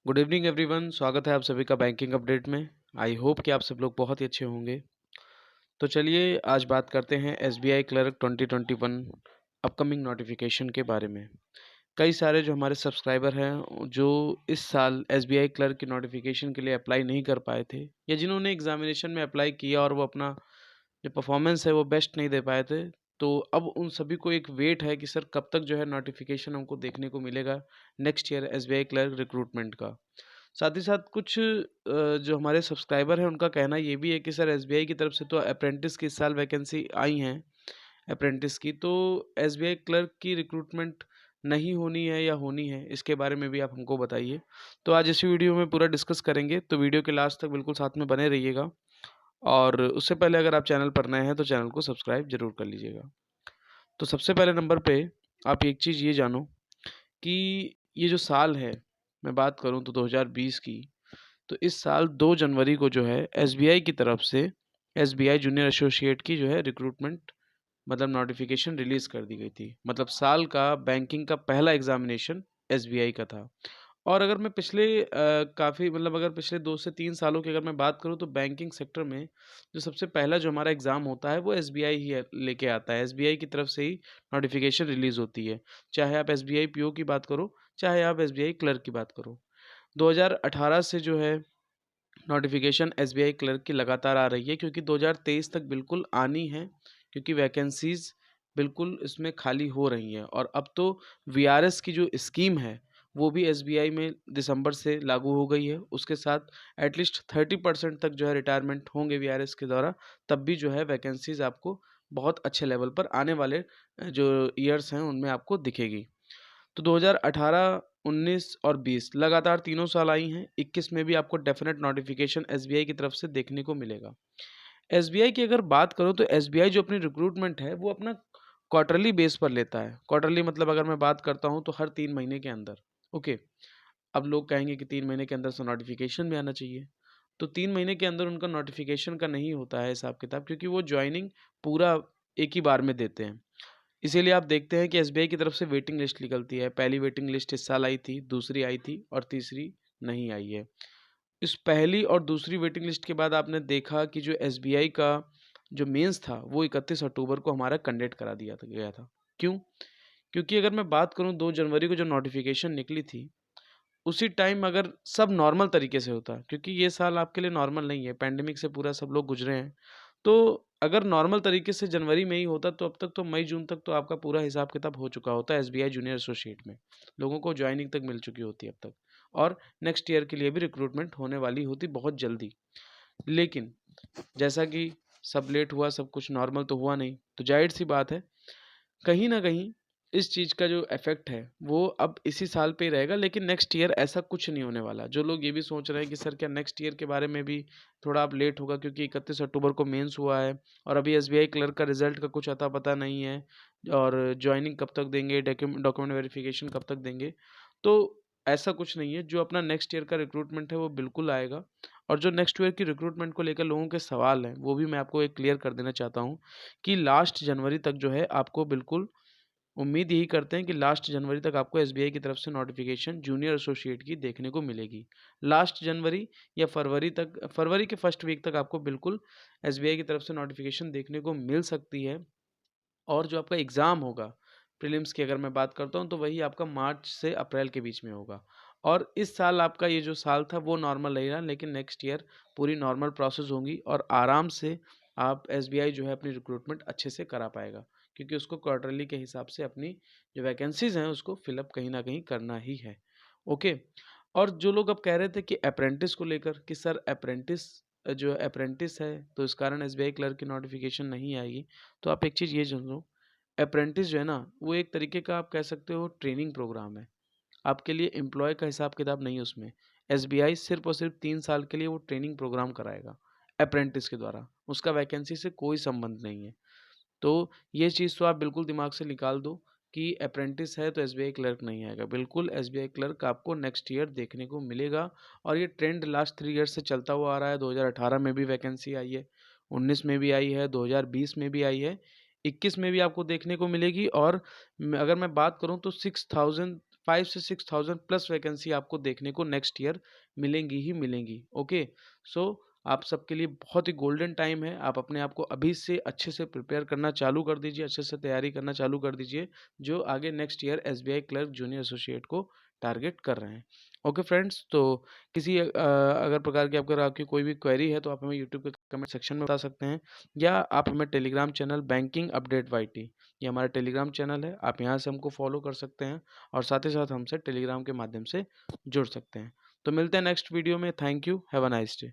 Good evening everyone. स्वागत है आप सभी का बैंकिंग अपडेट में। आई होप कि आप सब लोग बहुत ही अच्छे होंगे। तो चलिए आज बात करते हैं एसबीआई क्लर्क 2021 अपकमिंग नोटिफिकेशन के बारे में। कई सारे जो हमारे सब्सक्राइबर हैं जो इस साल एसबीआई क्लर्क की नोटिफिकेशन के लिए अप्लाई नहीं कर पाए थे या जिन्होंने एग्जामिनेशन में अप्लाई किया और वो अपना जो परफॉर्मेंस है वो बेस्ट नहीं दे पाए थे, तो अब उन सभी को एक वेट है कि सर कब तक जो है नोटिफिकेशन हमको देखने को मिलेगा next year SBI clerk recruitment का। साथ ही साथ कुछ जो हमारे सब्सक्राइबर हैं उनका कहना ये भी है कि सर एसबीआई की तरफ से तो अप्रेंटिस की इस साल वैकेंसी आई हैं अप्रेंटिस की, तो एसबीआई क्लर्क की रिक्रूटमेंट नहीं होनी है या होनी है, इसके बारे में भी आप हमको बताइए। तो आज इसी वीडियो में पूरा डिस्कस करेंगे, तो वीडियो के लास्ट तक बिल्कुल साथ में बने रहिएगा। और उससे पहले अगर आप चैनल पर नए हैं तो चैनल को सब्सक्राइब जरूर कर लीजिएगा। तो सबसे पहले नंबर पे आप एक चीज़ ये जानो कि ये जो साल है, मैं बात करूँ तो 2020 की, तो इस साल 2 जनवरी को जो है एसबीआई की तरफ से एसबीआई जूनियर एसोसिएट की जो है रिक्रूटमेंट मतलब नोटिफिकेशन रिलीज़ कर दी गई थी। मतलब साल का बैंकिंग का पहला एग्ज़ामिनेशन एसबीआई का था। और अगर मैं पिछले काफ़ी मतलब अगर पिछले 2 से 3 सालों की अगर मैं बात करूँ तो बैंकिंग सेक्टर में जो सबसे पहला जो हमारा एग्ज़ाम होता है वो एसबीआई ही लेके आता है। एसबीआई की तरफ से ही नोटिफिकेशन रिलीज़ होती है। चाहे आप एसबीआई पीओ की बात करो, चाहे आप एसबीआई क्लर्क की बात करो। 2018 से जो है नोटिफिकेशन एसबीआई क्लर्क की लगातार आ रही है, क्योंकि 2023 तक बिल्कुल आनी है, क्योंकि वैकेंसीज़ बिल्कुल इसमें खाली हो रही हैं। और अब तो वीआरएस की जो स्कीम है वो भी एसबीआई में दिसंबर से लागू हो गई है। उसके साथ एटलीस्ट 30% तक जो है रिटायरमेंट होंगे वीआरएस के द्वारा, तब भी जो है वैकेंसीज़ आपको बहुत अच्छे लेवल पर आने वाले जो ईयर्स हैं उनमें आपको दिखेगी। तो 2018, 19 और 20 लगातार तीनों साल आई हैं। 21 में भी आपको डेफिनेट नोटिफिकेशन एसबीआई की तरफ से देखने को मिलेगा। एसबीआई की अगर बात करूँ तो एसबीआई जो अपनी रिक्रूटमेंट है वो अपना क्वार्टरली बेस पर लेता है। क्वार्टरली मतलब अगर मैं बात करता हूँ तो हर 3 महीने के अंदर। ओके। अब लोग कहेंगे कि 3 महीने के अंदर से नोटिफिकेशन भी आना चाहिए। तो 3 महीने के अंदर उनका नोटिफिकेशन का नहीं होता है हिसाब-किताब, क्योंकि वो जॉइनिंग पूरा एक ही बार में देते हैं। इसीलिए आप देखते हैं कि एसबीआई की तरफ से वेटिंग लिस्ट निकलती है। पहली वेटिंग लिस्ट इस साल आई थी, दूसरी आई थी और तीसरी नहीं आई है। इस पहली और दूसरी वेटिंग लिस्ट के बाद आपने देखा कि जो एसबीआई का जो मेंस था वो 31 अक्टूबर को हमारा कंडक्ट करा दिया था गया था। क्यों? क्योंकि अगर मैं बात करूँ 2 जनवरी को जो नोटिफिकेशन निकली थी, उसी टाइम अगर सब नॉर्मल तरीके से होता, क्योंकि ये साल आपके लिए नॉर्मल नहीं है, पैंडेमिक से पूरा सब लोग गुजरे हैं। तो अगर नॉर्मल तरीके से जनवरी में ही होता तो अब तक तो मई जून तक तो आपका पूरा हिसाब किताब हो चुका होता एसबीआई जूनियर एसोसिएट में। लोगों को ज्वाइनिंग तक मिल चुकी होती अब तक, और नेक्स्ट ईयर के लिए भी रिक्रूटमेंट होने वाली होती बहुत जल्दी। लेकिन जैसा कि सब लेट हुआ, सब कुछ नॉर्मल तो हुआ नहीं, तो जाहिर सी बात है कहीं न कहीं इस चीज़ का जो इफ़ेक्ट है, वो अब इसी साल पे ही रहेगा, लेकिन नेक्स्ट ईयर ऐसा कुछ नहीं होने वाला। जो लोग ये भी सोच रहे हैं कि सर क्या नेक्स्ट ईयर के बारे में भी थोड़ा अब लेट होगा, क्योंकि 31 अक्टूबर को मेंस हुआ है और अभी एसबीआई क्लर्क का रिज़ल्ट का कुछ अता-पता नहीं है और जॉइनिंग कब तक देंगे, डॉक्यूमेंट वेरिफ़िकेशन कब तक देंगे। तो ऐसा कुछ नहीं है, जो अपना नेक्स्ट ईयर का रिक्रूटमेंट है वो बिल्कुल आएगा। और जो नेक्स्ट ईयर की रिक्रूटमेंट को लेकर लोगों के सवाल हैं, वो भी मैं आपको एक क्लियर कर देना चाहता हूँ कि लास्ट जनवरी तक जो है आपको बिल्कुल उम्मीद यही करते हैं कि लास्ट जनवरी तक आपको एसबीआई की तरफ से नोटिफिकेशन जूनियर एसोसिएट की देखने को मिलेगी। लास्ट जनवरी या फरवरी तक, फरवरी के फर्स्ट वीक तक आपको बिल्कुल एसबीआई की तरफ से नोटिफिकेशन देखने को मिल सकती है। और जो आपका एग्ज़ाम होगा प्रीलिम्स की अगर मैं बात करता हूँ तो वही आपका मार्च से अप्रैल के बीच में होगा। और इस साल आपका ये जो साल था वो नॉर्मल रहेगा, लेकिन नेक्स्ट ईयर पूरी नॉर्मल प्रोसेस होंगी और आराम से आप एसबीआई जो है अपनी रिक्रूटमेंट अच्छे से करा पाएगा, क्योंकि उसको क्वार्टरली के हिसाब से अपनी जो वैकेंसीज़ हैं उसको फिलअप कहीं न कहीं करना ही है। ओके। और जो लोग अब कह रहे थे कि अप्रेंटिस को लेकर कि सर अप्रेंटिस जो अप्रेंटिस है तो इस कारण एसबीआई क्लर्क की नोटिफिकेशन नहीं आएगी। तो आप एक चीज़ ये जान लो, अप्रेंटिस जो है ना वो एक तरीके का आप कह सकते हो ट्रेनिंग प्रोग्राम है। आपके लिए एम्प्लॉय का हिसाब किताब नहीं है उसमें। एसबीआई सिर्फ़ और सिर्फ़ 3 साल के लिए वो ट्रेनिंग प्रोग्राम कराएगा अप्रेंटिस के द्वारा। उसका वैकेंसी से कोई संबंध नहीं है। तो ये चीज़ तो आप बिल्कुल दिमाग से निकाल दो कि अप्रेंटिस है तो एसबीआई क्लर्क नहीं आएगा। बिल्कुल एसबीआई क्लर्क आपको नेक्स्ट ईयर देखने को मिलेगा। और ये ट्रेंड लास्ट 3 ईयर्स से चलता हुआ आ रहा है। 2018 में भी वैकेंसी आई है, 19 में भी आई है, 2020 में भी आई है, 21 में भी आपको देखने को मिलेगी। और अगर मैं बात करूँ तो 5 से 6,000 प्लस वैकेंसी आपको देखने को नेक्स्ट ईयर मिलेंगी ही मिलेंगी। ओके, सो आप सबके लिए बहुत ही गोल्डन टाइम है। आप अपने आप को अभी से अच्छे से प्रिपेयर करना चालू कर दीजिए, अच्छे से तैयारी करना चालू कर दीजिए, जो आगे next year SBI clerk junior associate को टारगेट कर रहे हैं। ओके फ्रेंड्स, तो किसी अगर प्रकार की अगर आपकी कोई भी क्वेरी है तो आप हमें यूट्यूब के कमेंट सेक्शन में बता सकते हैं, या आप हमें Telegram channel banking update YT, ये हमारा टेलीग्राम चैनल है, आप यहाँ से हमको फॉलो कर सकते हैं और साथ ही साथ हमसे टेलीग्राम के माध्यम से जुड़ सकते हैं। तो मिलते हैं नेक्स्ट वीडियो में। Thank you, have a nice day.